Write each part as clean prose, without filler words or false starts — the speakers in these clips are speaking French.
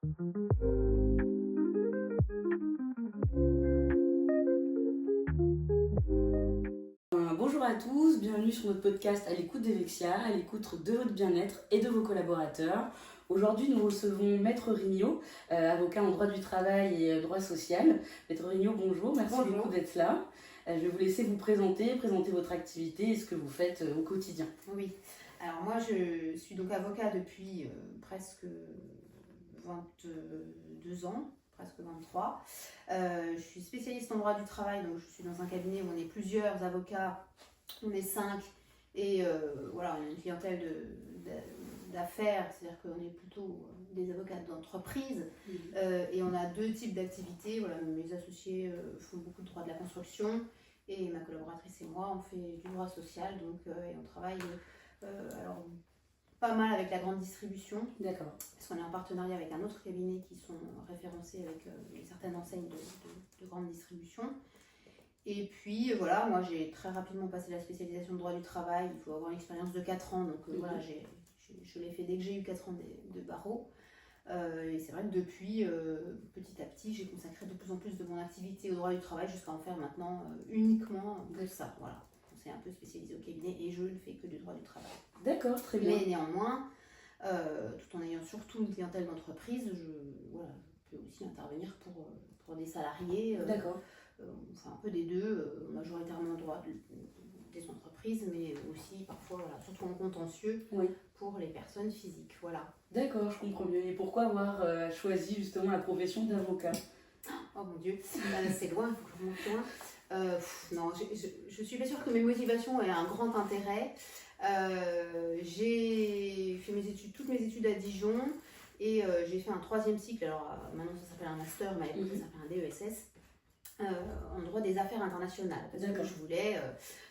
Bonjour à tous, bienvenue sur notre podcast à l'écoute d'Evexia, à l'écoute de votre bien-être et de vos collaborateurs. Aujourd'hui, nous recevons Maître Rignot, avocat en droit du travail et droit social. Maître Rignot, bonjour, merci Bonjour. beaucoup d'être là. Je vais vous laisser vous présenter votre activité et ce que vous faites au quotidien. Oui, alors moi je suis donc avocat depuis presque 22 ans, presque 23. Je suis spécialiste en droit du travail, donc je suis dans un cabinet où on est plusieurs avocats, on est 5 et voilà, on a une clientèle d'affaires, c'est-à-dire qu'on est plutôt des avocats d'entreprise et on a 2 types d'activités. Voilà, mes associés font beaucoup de droit de la construction et ma collaboratrice et moi on fait du droit social, donc et on travaille alors pas mal avec la grande distribution. D'accord. Parce qu'on est en partenariat avec un autre cabinet qui sont référencés avec certaines enseignes de grande distribution. Et puis voilà, moi j'ai très rapidement passé la spécialisation de droit du travail. Il faut avoir une expérience de 4 ans, donc voilà, je l'ai fait dès que j'ai eu 4 ans de barreau. Et c'est vrai que depuis, petit à petit, j'ai consacré de plus en plus de mon activité au droit du travail jusqu'à en faire maintenant uniquement de ça. Voilà, on s'est un peu spécialisé au cabinet et je ne fais que du droit du travail. D'accord, très bien. Mais néanmoins, tout en ayant surtout une clientèle d'entreprise, je peux aussi intervenir pour des salariés. D'accord. Enfin un peu des deux, majoritairement droit des entreprises, mais aussi parfois, voilà, surtout en contentieux, Oui. pour les personnes physiques. Voilà. D'accord, je comprends mieux. Et pourquoi avoir choisi justement la profession d'avocat ? Oh mon Dieu, c'est loin, il faut que je remonte loin. Non, je suis pas sûre que mes motivations aient un grand intérêt. J'ai fait toutes mes études à Dijon et j'ai fait un 3e cycle. Alors maintenant ça s'appelle un master, mais à l'époque ça s'appelait un DESS. En droit des affaires internationales, parce que je voulais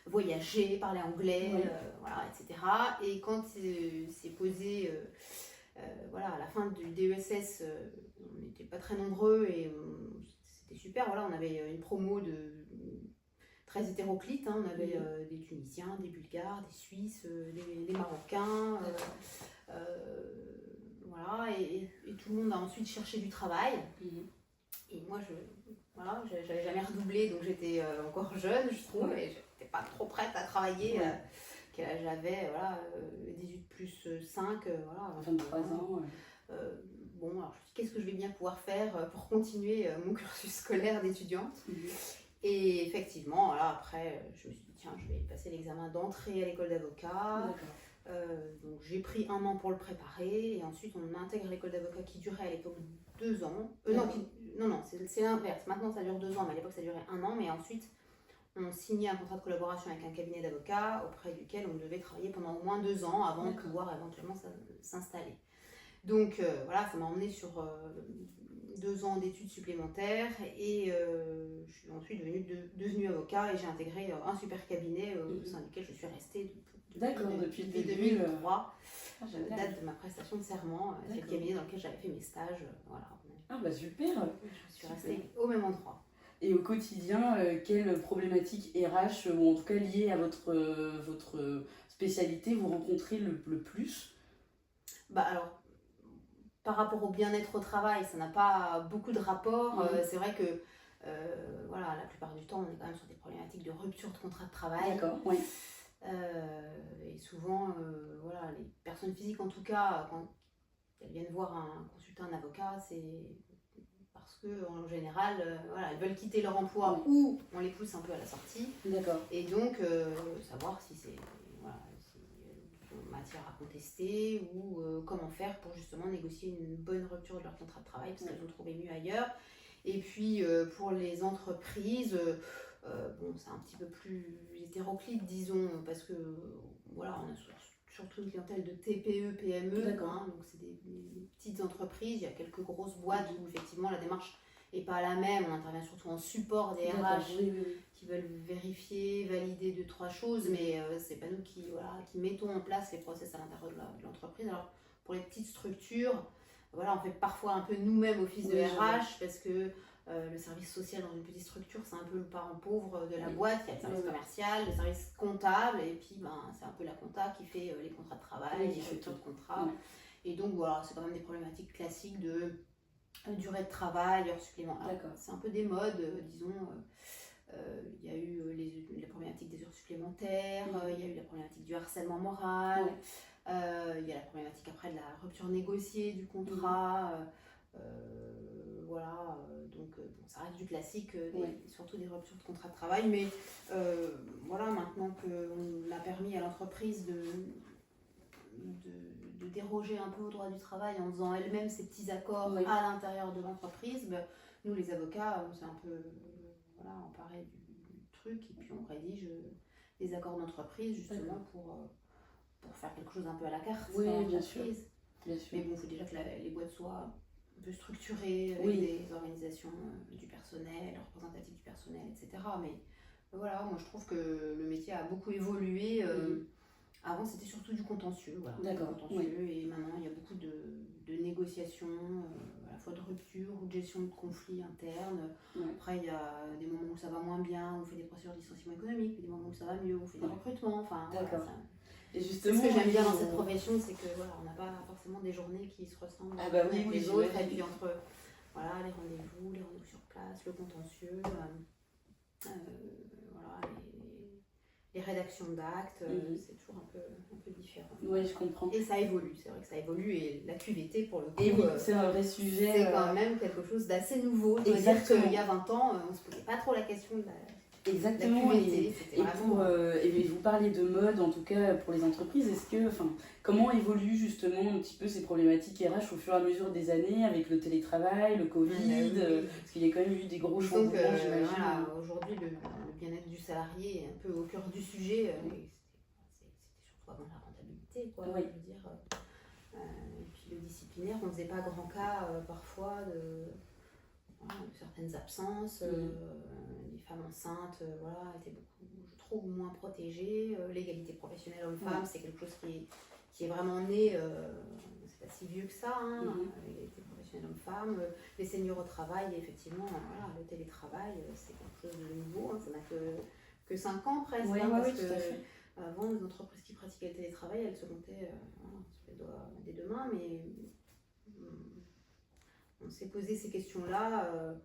voyager, parler anglais, voilà, etc. Et quand c'est posé, voilà, à la fin du DESS, on n'était pas très nombreux et c'était super. Voilà, on avait une promo très hétéroclite, hein. On avait des Tunisiens, des Bulgares, des Suisses, des Marocains, voilà, et tout le monde a ensuite cherché du travail. Et moi, j'avais jamais redoublé, donc j'étais encore jeune, je trouve, et j'étais pas trop prête à travailler. Quel âge j'avais, voilà, 18 plus 5, voilà. 23 ans. Bon, alors je me suis dit, qu'est-ce que je vais bien pouvoir faire pour continuer mon cursus scolaire d'étudiante. Et effectivement, voilà, après, je me suis dit, tiens, je vais passer l'examen d'entrée à l'école d'avocat. Donc j'ai pris 1 an pour le préparer et ensuite on intègre l'école d'avocat qui durait à l'époque 2 ans. Non, c'est l'inverse. Maintenant ça dure 2 ans, mais à l'époque ça durait 1 an. Mais ensuite on signait un contrat de collaboration avec un cabinet d'avocats auprès duquel on devait travailler pendant au moins 2 ans avant de pouvoir éventuellement s'installer. Donc voilà, ça m'a emmené sur 2 ans d'études supplémentaires et je suis ensuite devenue avocat et j'ai intégré un super cabinet au sein duquel je suis restée depuis 2003, date de ma prestation de serment. C'est le cabinet dans lequel j'avais fait mes stages. Voilà. Ah bah super. Je suis restée au même endroit. Et au quotidien, quelles problématiques RH, ou en tout cas liées à votre spécialité, vous rencontrez le plus ? Bah alors, par rapport au bien-être au travail, ça n'a pas beaucoup de rapport. C'est vrai que voilà, la plupart du temps, on est quand même sur des problématiques de rupture de contrat de travail. D'accord, oui. Et souvent, voilà, les personnes physiques, en tout cas, quand elles viennent voir un consultant, un avocat, c'est parce qu'en général, voilà, elles veulent quitter leur emploi ou on les pousse un peu à la sortie. D'accord. Et donc, savoir si c'est matière à contester ou comment faire pour justement négocier une bonne rupture de leur contrat de travail parce qu'elles ont trouvé mieux ailleurs. Et puis pour les entreprises, bon, c'est un petit peu plus hétéroclite, disons, parce que voilà, on a surtout une clientèle de TPE, PME, hein, donc c'est des petites entreprises. Il y a quelques grosses boîtes où effectivement la démarche n'est pas la même. On intervient surtout en support des RH qui veulent vérifier, valider 2-3 choses, mais c'est pas nous qui mettons en place les process à l'intérieur de l'entreprise. Alors pour les petites structures, voilà, on fait parfois un peu nous-mêmes office de RH parce que le service social dans une petite structure, c'est un peu le parent pauvre de la boîte. Il y a le service commercial, le service comptable, et puis c'est un peu la compta qui fait les contrats de travail, les ruptures de contrat. Et donc voilà, c'est quand même des problématiques classiques de durée de travail, heures supplémentaires. D'accord. C'est un peu des modes, disons. Il y a eu la problématique des heures supplémentaires, il y a eu la problématique du harcèlement moral, il y a la problématique après de la rupture négociée du contrat. Voilà, donc bon, ça reste du classique, surtout des ruptures de contrat de travail, mais voilà, maintenant qu'on a permis à l'entreprise de déroger un peu au droit du travail en faisant elle-même ses petits accords à l'intérieur de l'entreprise, nous les avocats, on s'est un peu emparé du truc et puis on rédige des accords d'entreprise justement pour faire quelque chose un peu à la carte. Oui, bien sûr. Mais bon, il faut déjà que les boîtes soient un peu structurées, avec des organisations du personnel, représentatives du personnel, etc. Mais voilà, moi je trouve que le métier a beaucoup évolué. Avant, c'était surtout du contentieux, et maintenant il y a beaucoup de négociations, à la fois de rupture ou de gestion de conflits internes. Après, il y a des moments où ça va moins bien, où on fait des procédures de licenciement économique, puis des moments où ça va mieux, où on fait des recrutements. Enfin, et justement, ce que j'aime bien dans cette profession, c'est que on n'a pas forcément des journées qui se ressemblent les autres, et puis entre les rendez-vous sur place, le contentieux, les rédactions d'actes, c'est toujours un peu différent. Oui, je comprends. Et ça évolue, c'est vrai que ça évolue, et la QVT, pour le coup, c'est un vrai sujet. C'est quand même quelque chose d'assez nouveau. Je veux dire qu'il y a 20 ans, on ne se posait pas trop la question de la QVT. Et vous parliez de mode, en tout cas pour les entreprises. Comment évoluent justement un petit peu ces problématiques RH au fur et à mesure des années, avec le télétravail, le Covid, parce qu'il y a quand même eu des gros changements, j'imagine. Aujourd'hui, le bien-être du salarié est un peu au cœur du sujet. C'était surtout avant la rentabilité, je veux dire. Et puis le disciplinaire, on ne faisait pas grand cas parfois de certaines absences. Les femmes enceintes étaient beaucoup, je trouve, moins protégées. L'égalité professionnelle homme-femme, c'est quelque chose qui est vraiment né, c'est pas si vieux que ça, l'égalité professionnelle homme-femme. Les seniors au travail, effectivement, le télétravail, c'est quelque chose de nouveau, ça n'a que 5 ans presque. Parce que avant, les entreprises qui pratiquaient le télétravail, elles se comptaient sur les doigts des deux mains, mais on s'est posé ces questions-là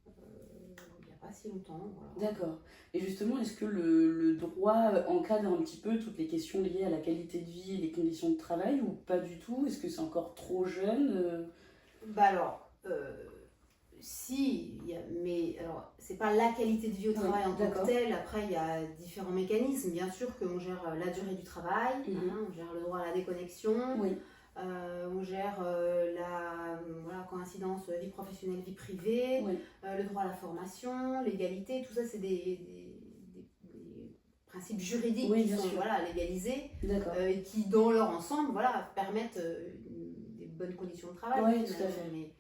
il n'y a pas si longtemps. D'accord. Et justement, est-ce que le droit encadre un petit peu toutes les questions liées à la qualité de vie et les conditions de travail, ou pas du tout? Est-ce que c'est encore trop jeune? Si, mais alors, c'est pas la qualité de vie au travail en tant que telle. Après, il y a différents mécanismes. Bien sûr qu'on gère la durée du travail, on gère le droit à la déconnexion. On gère la coïncidence vie professionnelle, vie privée, le droit à la formation, l'égalité, tout ça c'est des principes juridiques qui sont légalisés et qui dans leur ensemble permettent des bonnes conditions de travail. Tout à fait. Mais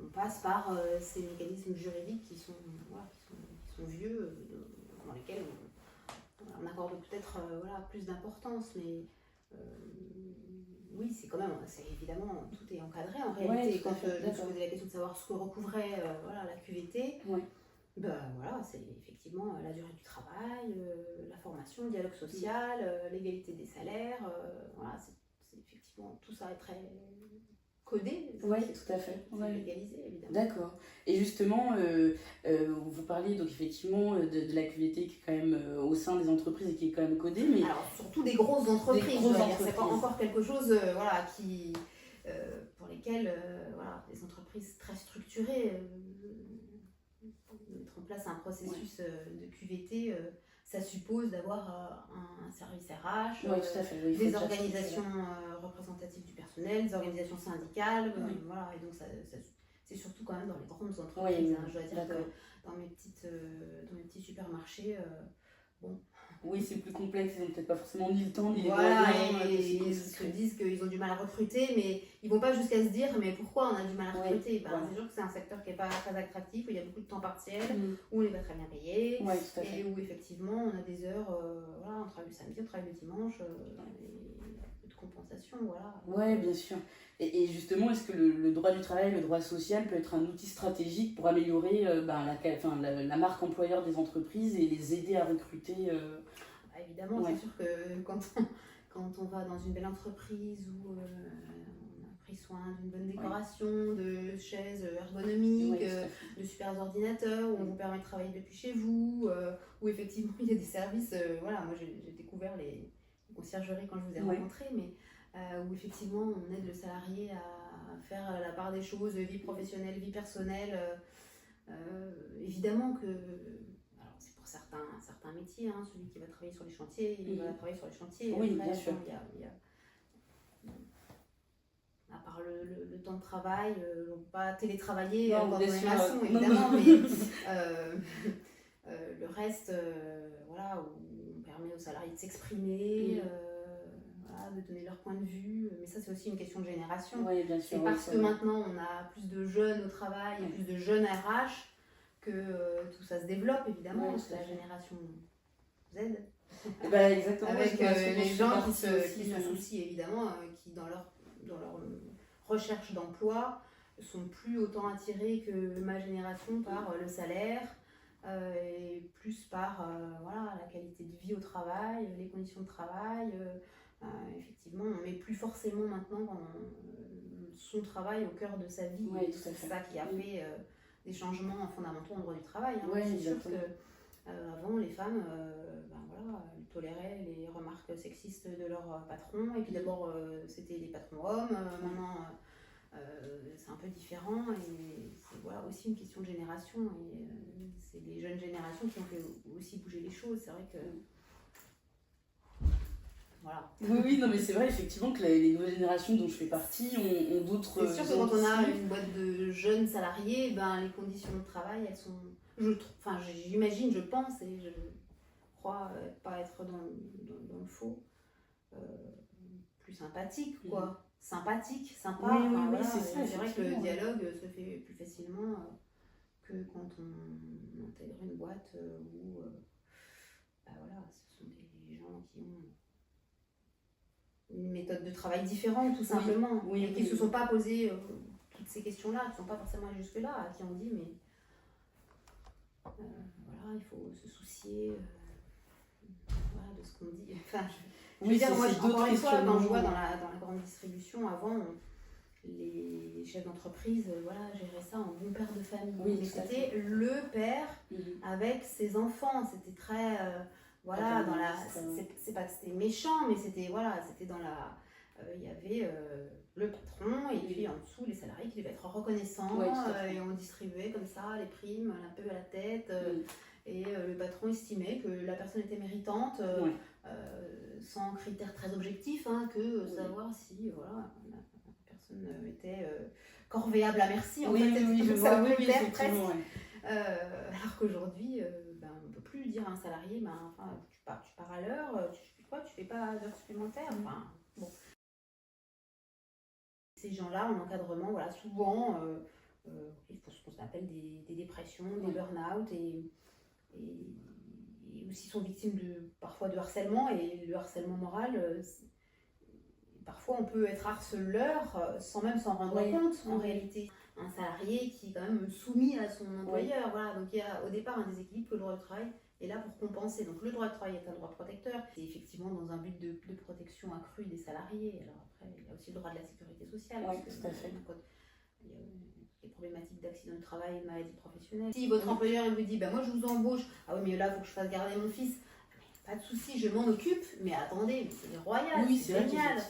on passe par ces mécanismes juridiques qui sont vieux, dans lesquels on accorde peut-être plus d'importance, mais oui, c'est évidemment, tout est encadré en réalité. Quand je me suis posé la question de savoir ce que recouvrait la QVT, c'est effectivement la durée du travail, la formation, le dialogue social, l'égalité des salaires, c'est effectivement, tout ça est très codé. Oui, tout à fait. C'est légalisé, évidemment. D'accord. Et justement, vous parliez donc effectivement de la QVT qui est quand même au sein des entreprises et qui est quand même codée. Mais... Alors, surtout des grosses entreprises. C'est pas encore quelque chose pour lesquelles les entreprises très structurées mettre en place un processus de QVT, ça suppose d'avoir un service RH, des organisations représentatives du personnel, des organisations syndicales, et donc c'est surtout quand même dans les grandes entreprises. Je dois dire que dans mes petits supermarchés, oui, c'est plus complexe, ils n'ont peut-être pas forcément ni le temps ni les moyens. Ils se disent qu'ils ont du mal à recruter, mais ils ne vont pas jusqu'à se dire mais pourquoi on a du mal à recruter. C'est sûr que c'est un secteur qui n'est pas très attractif, où il y a beaucoup de temps partiel, où on n'est pas très bien payé, et où effectivement on a des heures, on travaille le samedi, on travaille le dimanche, et de compensation. Oui, bien sûr. Et justement, est-ce que le droit du travail, le droit social peut être un outil stratégique pour améliorer la marque employeur des entreprises et les aider à recruter Évidemment, c'est sûr que quand on va dans une belle entreprise où on a pris soin d'une bonne décoration, de chaises ergonomiques, Oui, tout à fait. de super ordinateurs où on vous permet de travailler depuis chez vous, où effectivement il y a des services, voilà, moi j'ai découvert les conciergeries quand je vous ai Oui. rencontré, mais où effectivement on aide le salarié à faire la part des choses, vie professionnelle, vie personnelle. Évidemment que, alors c'est pour certains métiers, hein, celui qui va travailler sur les chantiers, il va travailler sur les chantiers. Oui, Après, bien sûr. il y a à part le temps de travail, on ne peut pas télétravailler Non, quand on bien est sûr. maçon, évidemment, mais le reste, voilà, où on permet aux salariés de s'exprimer, voilà, de donner leur point de vue, mais ça c'est aussi une question de génération. Oui, bien sûr. C'est parce que maintenant on a plus de jeunes au travail, plus de jeunes RH, que tout ça se développe évidemment, Oui, c'est la génération Z. Bah, exactement. Avec les gens qui se aussi, soucient évidemment, qui dans leur recherche d'emploi sont plus autant attirés que ma génération par le salaire et plus par voilà, la qualité de vie au travail, les conditions de travail. Effectivement, on met plus forcément maintenant son travail au cœur de sa vie. Oui, C'est ça qui a fait des changements fondamentaux en droit du travail. Hein. Oui, c'est sûr exactement. que avant, les femmes voilà, elles toléraient les remarques sexistes de leur patron. Et puis d'abord, c'était des patrons hommes. Maintenant, c'est un peu différent. Et c'est voilà, aussi une question de génération. Et c'est les jeunes générations qui ont fait aussi bouger les choses. C'est vrai que... Voilà. Oui, non, mais c'est vrai effectivement que les nouvelles générations dont je fais partie ont d'autres. C'est sûr que quand on a une boîte de jeunes salariés, ben, les conditions de travail, elles sont. J'imagine, je pense, et je crois pas être dans le faux, plus sympathique, quoi. Sympathique, sympa. Oui, Voilà. c'est ça. C'est vrai que le dialogue se fait plus facilement que quand on intègre une boîte où voilà, ce sont des gens qui ont une méthode de travail différente, tout simplement, et qui ne se sont pas posés toutes ces questions-là, qui ne sont pas forcément allés jusque-là, qui ont dit, mais voilà, il faut se soucier voilà, de ce qu'on dit. Enfin, je veux dire, moi, encore une fois, quand je vois dans la grande distribution, avant, les chefs d'entreprise, voilà, géraient ça en bon père de famille. Mais c'était le père avec ses enfants, c'était très... voilà, dans la, c'est pas que c'était méchant, mais c'était voilà, c'était dans la, il y avait le patron et puis en dessous les salariés qui devaient être reconnaissants et on distribuait comme ça les primes un peu à la tête et le patron estimait que la personne était méritante sans critères très objectifs, hein, que savoir si voilà la personne était corvéable à merci en fait, je ça vois, presque. Alors qu'aujourd'hui on ne peut plus dire à un salarié enfin, tu pars à l'heure, tu fais quoi, tu fais pas d'heures supplémentaires, enfin, bon. Ces gens-là en encadrement, voilà, souvent il faut ce qu'on appelle des dépressions, des burn-out et aussi sont victimes parfois de harcèlement, et le harcèlement moral, parfois on peut être harceleur sans même s'en rendre compte en réalité. Un salarié qui est quand même soumis à son employeur. Voilà. Donc il y a au départ un déséquilibre que le droit du travail est là pour compenser. Donc le droit du travail est un droit protecteur. C'est effectivement dans un but de protection accrue des salariés. Alors après, il y a aussi le droit de la sécurité sociale. Oui, tout à fait. Il y a les problématiques d'accident de travail et de maladie professionnelle. Si votre employeur il vous dit moi je vous embauche, ah oui mais là il faut que je fasse garder mon fils. Pas de souci, je m'en occupe, mais attendez, c'est royal, c'est génial.